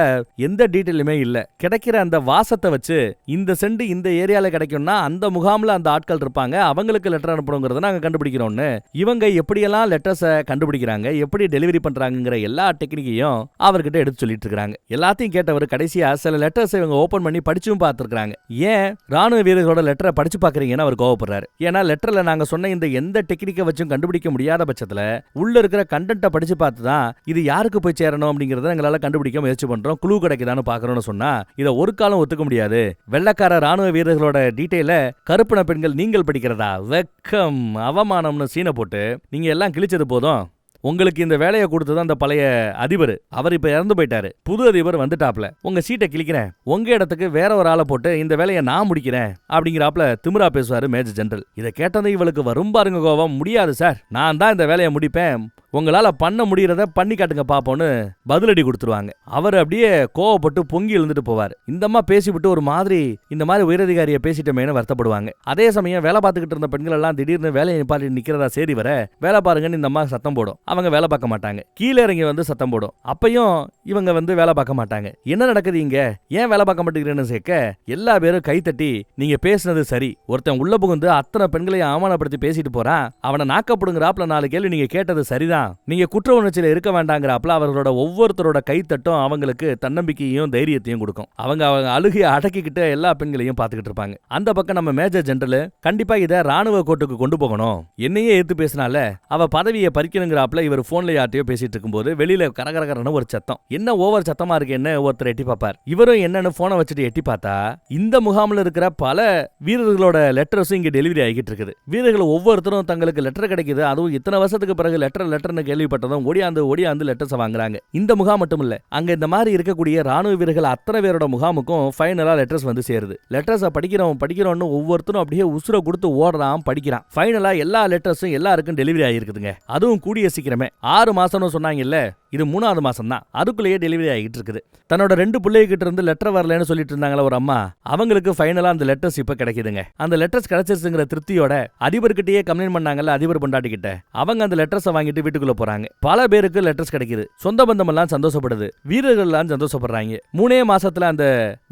எந்த டீட்டெயிலுமே இல்ல. கிடைக்கிற அந்த வாசத்தை வச்சு இந்த செண்டு இந்த ஏரியால கிடைக்கும்னா அந்த முகாம்ல அந்த ஆட்கள் இருப்பாங்க, அவங்களுக்கு லெட்டர் அனுப்பணுங்கிறத நாங்க கண்டுபிடிக்கிறோம்னு இவங்க எப்படியெல்லாம் லெட்டர்ஸை கண்டுபிடிக்கிறாங்க, எப்படி டெலிவரி பண்றாங்கிற எல்லா டெக்னிக்கையும் அவர்கிட்ட எடுத்து சொல்லிட்டு இருக்காங்க. எல்லாத்தையும் கேட்டவர் கடைசியா சில லெட்டர்ஸ் இவங்க ஓபன் பண்ணி படிச்சும் பார்த்திருக்காங்க. ஏன் ராணுவ வீரர்களோட லெட்டரை படிச்சு பாக்குறீங்கன்னு அவர் கோவப்படுறாரு. ஏன்னா லெட்டர்ல நாங்க சொன்ன இந்த எந்த டெக்னிக்கை வச்சும் கண்டுபிடிக்க முடியாத பட்சத்துல உள்ள இருக்கிற கண்டென்ட்டை படிச்சு பார்த்து தான் இது யாருக்கு போய் சேரணும் அப்படிங்கறத எங்களால கண்டுபிடிக்க முயற்சி பண்றோம், குழு கிடைக்குதான்னு பாக்குறோம்னு சொன்னா இதை ஒரு காலம் ஒத்துக்க முடியாது. வெள்ளக்கார ராணுவ வீரர்களோட டீடைல கருப்பின பெண்கள் நீங்கள் படிக்கிறதா, வெக்கம் அவமானம்னு சீனை போட்டு நீங்க எல்லாம் கிழிச்சது போதும், உங்களுக்கு இந்த வேலையை கொடுத்தது அந்த பழைய அதிபர், அவர் இப்ப இறந்து போயிட்டாரு, புது அதிபர் வந்துட்டாப்ல, உங்க சீட்டை கிழிக்கிறேன், உங்க இடத்துக்கு வேற ஒரு ஆளை போட்டு இந்த வேலையை நான் முடிக்கிறேன் அப்படிங்கிறாப்ல திமிரா பேசுவாரு மேஜர் ஜெனரல். இதை கேட்டது இவளுக்கு வரும் பாருங்க கோபம். முடியாது சார், நான் தான் இந்த வேலையை முடிப்பேன், உங்களால பண்ண முடியறத பண்ணி காட்டுங்க பாப்போன்னு பதிலடி கொடுத்துருவாங்க. அவர் அப்படியே கோவப்பட்டு பொங்கி எழுந்துட்டு போவார். இந்தம்மா பேசிவிட்டு ஒரு மாதிரி இந்த மாதிரி உயரதிகாரியை பேசிட்டமேனு வருத்தப்படுவாங்க. அதே சமயம் வேலை பார்த்துக்கிட்டு இருந்த பெண்கள் எல்லாம் திடீர்னு வேலையை நிப்பாட்டி நிக்கிறதா சேதி வர வேலை பாருங்கன்னு இந்த அம்மா சத்தம் போடும். அவங்க வேலை பார்க்க மாட்டாங்க, கீழே இறங்கி வந்து சத்தம் போடும். அப்பையும் இவங்க வந்து வேலை பார்க்க மாட்டாங்க. என்ன நடக்குது இங்க, ஏன் வேலை பார்க்க மாட்டேங்கிறேன்னு கேட்க எல்லா பேரும் கைத்தட்டி நீங்க பேசினது சரி, ஒருத்தன் உள்ள புகுந்து அத்தனை பெண்களையும் அவமானப்படுத்தி பேசிட்டு போறான், அவனை நாக்கப்படுங்கிறாப்ல 4 கேள்வி நீங்க கேட்டது சரிதான், நீங்க குற்ற உணர்ச்சியில இருக்க வேண்டாங்கிறாப்ல அவர்களோட ஒவ்வொருத்தரோட கைத்தட்டும் அவங்களுக்கு தன்னம்பிக்கையும் தைரியத்தையும் கொடுக்கும். அவங்க அழுகைய அடக்கிக்கிட்டு எல்லா பெண்களையும் பார்த்துக்கிட்டு இருப்பாங்க. அந்த பக்கம் நம்ம மேஜர் ஜெனரல் கண்டிப்பா இதை ராணுவ கோர்ட்டுக்கு கொண்டு போகணும், என்னையே எடுத்து பேசினால அவ பதவியை பறிக்கணுங்கிறாப்ல இவர் போன்ல யார்ட்டையோ பேசிட்டு இருக்கும்போது வெளியில கரகரகரன்னு ஒரு சத்தம். என்ன ஓவர் சத்தமா இருக்கு என்ன ஒருத்தர் எட்டி பார்ப்பார். இவரும் என்னன்னு போனை வச்சுட்டு எட்டி பார்த்தா இந்த முகாமில் இருக்கிற பல வீரர்களோட லெட்டர்ஸும் இங்க டெலிவரி ஆகிட்டு இருக்குது. வீரர்கள் ஒவ்வொருத்தரும் தங்களுக்கு லெட்டர் கிடைக்குது, அதுவும் இத்தனை வருஷத்துக்கு பிறகு லெட்டர்னு கேள்விப்பட்டதும் ஓடியாந்து லெட்டர்ஸ் வாங்குறாங்க. இந்த முகாம் மட்டும் இல்ல, அங்க இந்த மாதிரி இருக்கக்கூடிய ராணுவ வீரர்கள் அத்தனை பேரோட முகாமுக்கும் ஃபைனலா லெட்டர்ஸ் வந்து சேருது. லெட்டர்ஸை படிக்கிறோம்னு ஒவ்வொருத்தரும் அப்படியே உசுர கொடுத்து ஓடுறான், படிக்கிறான். ஃபைனலா எல்லா லெட்டர்ஸும் எல்லாருக்கும் டெலிவரி ஆகிருக்குதுங்க. அதுவும் கூடிய சீக்கிரமே 6 மாசம்னு சொன்னாங்கல்ல, இது 3வது மாசம் தான், அதுக்குள்ளேயே டெலிவரி ஆகிட்டு இருக்குது. தன்னோட 2 பிள்ளைகிட்ட இருந்து லெட்டர் வரலன்னு சொல்லிட்டு இருந்தாங்களா ஒரு அம்மா, அவங்களுக்கு ஃபைனலா அந்த லெட்டர்ஸ் இப்ப கிடைக்குதுங்க. அந்த லெட்டர்ஸ் கிடைச்சிருச்சுங்கிற திருப்தியோட அதிபர்கிட்டயே கம்ப்ளைண்ட் பண்ணாங்கல்ல அதிபர் பொண்டாட்டி கிட்ட, அவங்க அந்த லெட்டர்ஸை வாங்கிட்டு வீட்டுக்குள்ள போறாங்க. பல பேருக்கு லெட்டர்ஸ் கிடைக்குது, சொந்த பந்தம் எல்லாம் சந்தோஷப்படுது, வீரர்கள் எல்லாம் சந்தோஷப்படுறாங்க. 3 மாசத்துல அந்த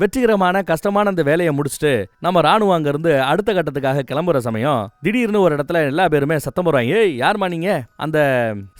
வெற்றிகரமான கஷ்டமான அந்த வேலையை முடிச்சுட்டு நம்ம ராணுவம் அங்க இருந்து அடுத்த கட்டத்துக்காக கிளம்புற சமயம் திடீர்னு ஒரு இடத்துல எல்லா பேருமே சத்தம் போடுறாங்க, ஏய் யாருமா நீங்க, அந்த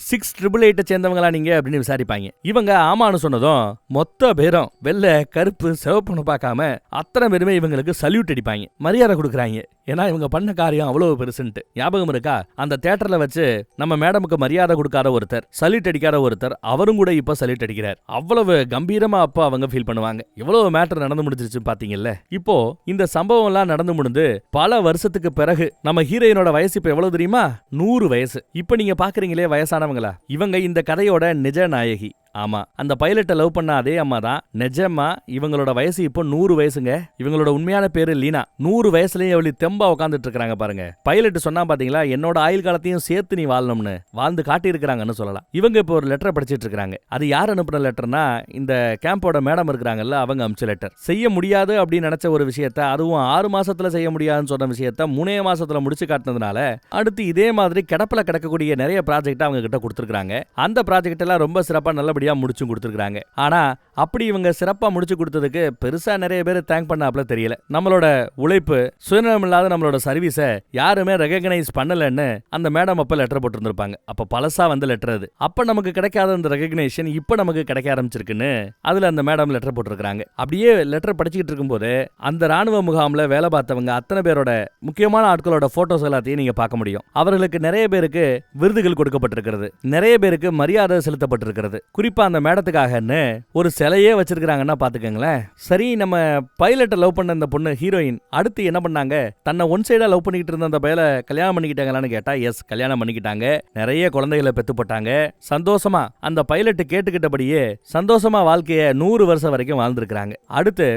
6888 சேர்ந்தவங்களா நீங்க அப்படின்னு விசாரிப்பாங்க. இவங்க ஆமான்னு சொன்னதும் மொத்த பேரும் வெள்ளை கருப்பு சிவப்புன்னு பார்க்காம அத்தனை பேருமே இவங்களுக்கு சல்யூட் அடிப்பாங்க, மரியாதை கொடுக்குறாங்க. ஏன்னா இவங்க பண்ண காரியம் அவ்வளவு பெருசுன்ட்டு. ஞாபகம் இருக்கா, அந்த தியேட்டர்ல வச்சு நம்ம மேடமுக்கு மரியாதை கொடுக்காத ஒருத்தர், சல்யூட் அடிக்காத ஒருத்தர், அவரும் கூட இப்ப சல்யூட் அடிக்கிறார். அவ்வளவு கம்பீரமா அப்ப அவங்க ஃபீல் பண்ணுவாங்க. எவ்வளவு மேட்டர் நடந்து முடிஞ்சிருச்சு பாத்தீங்கல்ல. இப்போ இந்த சம்பவம் எல்லாம் நடந்து முடிந்து பல வருஷத்துக்கு பிறகு நம்ம ஹீரோயினோட வயசு இப்ப எவ்வளவு தெரியுமா, 100 வயசு. இப்ப நீங்க பாக்குறீங்களே வயசானவங்களா, இவங்க இந்த கதையோட நிஜ நாயகி. ஆமா, அந்த பைலட்டை லவ் பண்ண அதே அம்மா தான் நிஜமா. இவங்களோட வயசு இப்போ 100 வயசுங்க. இவங்களோட உண்மையான பேரு லீனா. 100 வயசுலயும் எவ்வளவு தெம்பா உட்காந்துட்டு இருக்காங்க பாருங்க. பைலட் சொன்னா பாத்தீங்களா, என்னோட ஆயுள் காலத்தையும் சேர்த்து நீ வாழணும்னு வாழ்ந்து காட்டி இருக்கிறாங்கன்னு சொல்லலாம். இவங்க இப்போ ஒரு லெட்டர் படிச்சிட்டு இருக்காங்க. அது யார் அனுப்புன லெட்டர்னா, இந்த கேம்போட மேடம் இருக்கிறாங்கல்ல, அவங்க அனுப்பிச்ச லெட்டர். செய்ய முடியாது அப்படின்னு நினைச்ச ஒரு விஷயத்த, அதுவும் 6 மாசத்துல செய்ய முடியாதுன்னு சொன்ன விஷயத்த 3 மாசத்துல முடிச்சு காட்டினதுனால அடுத்து இதே மாதிரி கிடப்பில கிடக்கக்கூடிய நிறைய ப்ராஜெக்ட் அவங்க கிட்ட கொடுத்துருக்காங்க. அந்த ப்ராஜெக்ட் எல்லாம் ரொம்ப சிறப்பா நல்லபடியா முடிச்சு கொடுத்துருக்காங்க. ஆனா அப்படி இவங்க சிறப்பா முடிச்சு கொடுத்ததுக்கு பெருசா நிறைய பேர் தேங்க் பண்ணாப்ல தெரியல. நம்மளோட உழைப்பு, சுயநலம் இல்லாத நம்மளோட சர்வீஸை யாருமே ரெகக்னைஸ் பண்ணலன்னு அந்த மேடம் அப்ப லெட்டர் போட்டிருந்திருப்பாங்க. அப்ப பழசா வந்து லெட்டர் அது. அப்ப நமக்கு கிடைக்காத அந்த ரெகக்னேஷன் இப்ப நமக்கு கிடைக்க ஆரம்பிச்சிருக்குன்னு அதுல அந்த மேடம் லெட்டர் போட்டிருக்காங்க. அப்படியே லெட்டர் படிச்சுக்கிட்டு இருக்கும்போது அந்த ராணுவ முகாம்ல வேலை பார்த்தவங்க அத்தனை பேரோட முக்கியமான ஆட்களோட போட்டோஸ் எல்லாத்தையும் நீங்க பார்க்க முடியும். அவர்களுக்கு நிறைய பேருக்கு விருதுகள் கொடுக்கப்பட்டிருக்கிறது, நிறைய பேருக்கு மரியாதை செலுத்தப்பட்டிருக்கிறது. குறிப்பா குறிப்பா அந்த மேடத்துக்காகன்னு ஒரு சிலையே வச்சிருக்காங்கன்னா பாத்துக்கங்களேன். சரி, நம்ம பைலட்டை லவ் பண்ண அந்த பொண்ணு ஹீரோயின் அடுத்து என்ன பண்ணாங்க? தன்னை ஒன் சைடா லவ் பண்ணிக்கிட்டு இருந்த அந்த பையல கல்யாணம் பண்ணிக்கிட்டாங்களான்னு கேட்டா எஸ், கல்யாணம் பண்ணிக்கிட்டாங்க. நிறைய குழந்தைகளை பெத்து போட்டாங்க. சந்தோஷமா அந்த பைலட் கேட்டுக்கிட்டபடியே சந்தோஷமா வாழ்க்கைய 100 வருஷம் வரைக்கும் வாழ்ந்துருக்காங்க. அடுத்து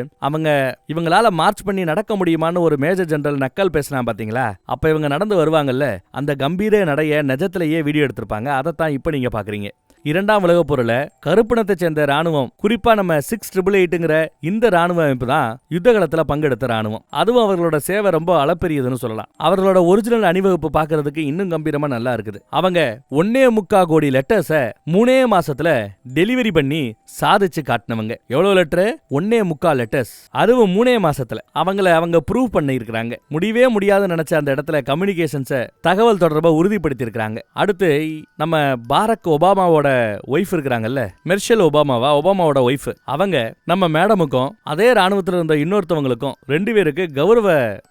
இவங்களால மார்ச் பண்ணி நடக்க முடியுமான்னு ஒரு மேஜர் ஜெனரல் நக்கல் பேசினா பாத்தீங்களா? அப்ப இவங்க நடந்து வருவாங்கல்ல, அந்த கம்பீர நடைய நிஜத்திலேயே வீடியோ எடுத்திருப்பாங்க. அதைத்தான் இப்ப நீங்க பாக்குறீங்க. இரண்டாம் உலகப் போர்ல கருப்பினத்தை சேர்ந்த ராணுவம், குறிப்பா நம்ம 688ங்கிற இந்த ராணுவ அமைப்பு தான் யுத்த காலத்துல பங்கெடுத்த ராணுவம். அதுவும் அவர்களோட சேவை ரொம்ப அளப்பெரியதுன்னு சொல்லலாம். அவர்களோட ஒரிஜினல் அணிவகுப்பு பாக்குறதுக்கு இன்னும் கம்பீரமா நல்லா இருக்குது. அவங்க 1.25 கோடி லெட்டர்ஸ 3 மாசத்துல டெலிவரி பண்ணி சாதிச்சு காட்டினவங்க. எவ்வளவு லெட்டர்? 1.25 லெட்டர்ஸ், அதுவும் 3 மாசத்துல. அவங்க ப்ரூவ் பண்ணி இருக்காங்க. முடியவே முடியாதுன்னு நினைச்ச அந்த இடத்துல கம்யூனிகேஷன்ஸ, தகவல் தொடர்பை உறுதிப்படுத்தி இருக்காங்க. அடுத்து நம்ம பாரக் ஒபாமாவோட ஒய்ஃப் இருக்கிறாங்கல்ல, மெர்ஷல் ஒபாமாவோட ஒய்ஃப், அவங்க நம்ம மேடமுக்கும் அதே ராணுவத்தில் இருந்த இன்னொருத்தவங்களுக்கும் 2 பேருக்கு கௌரவ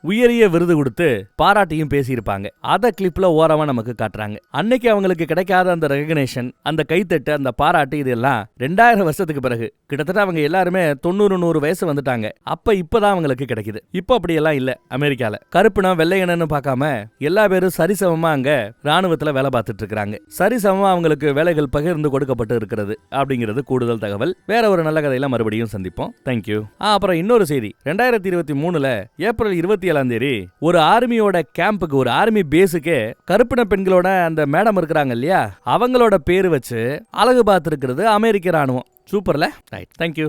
உயரிய விருது கொடுத்து பாராட்டியும் பேசியிருப்பாங்க. அத கிளிப்ல ஓரமா நமக்கு காட்டுறாங்க. அன்னைக்கு அவங்களுக்கு கிடைக்காத அந்த ரெகக்னேஷன், அந்த கைத்தட்டு, அந்த பாராட்டு, இதெல்லாம் 2000 வருஷத்துக்கு பிறகு கிட்டத்தட்ட அவங்க எல்லாருமே 90-100 வயசு வந்துட்டாங்க. இப்பதான் அவங்களுக்கு கிடைக்குது. இப்ப அப்படியெல்லாம் இல்ல. அமெரிக்கால கருப்பினம் வெள்ளையனன்னு பார்க்காம எல்லா பேரும் சரிசமமா அங்க ராணுவத்துல வேலை பார்த்துட்டு இருக்காங்க. சரிசமமா அவங்களுக்கு வேலைகள் பகிர்ந்து கொடுக்கப்பட்டு இருக்கிறது அப்படிங்கிறது கூடுதல் தகவல். வேற ஒரு நல்ல கதையில மறுபடியும் சந்திப்போம். தேங்க்யூ. அப்புறம் இன்னொரு செய்தி, 2023 ஏப்ரல் 27 ஒரு ஆர்மியோட கேம்புக்கு, ஒரு ஆர்மி பேஸுக்கு கருப்பின பெண்களோட அந்த மேடம் இருக்கிறாங்க இல்லையா, அவங்களோட பேரு வச்சு அழகு பார்த்திருக்கிறது அமெரிக்க ராணுவம். சூப்பர்ல. Right, thank you.